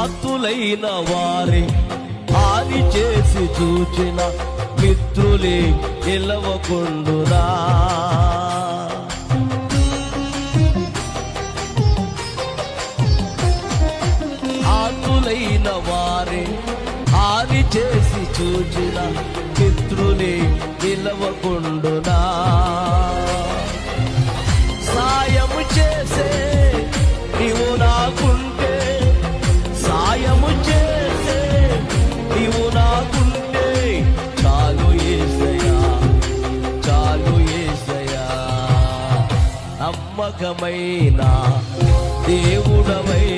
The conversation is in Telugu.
ఆతులైన వారి హాని చేసి చూచిన మిత్రులే నిలవకుండురా. ఆతులైన వారి హాని చేసి చూచిన మిత్రులే నిలవకుండునా. సాయము చేసే నీవు నాకుంటే, సాయము చేసే నీవు నాకుంటే చాలు యేసయ్యా, చాలు యేసయ్యా. నమ్మకమైన దేవుడవై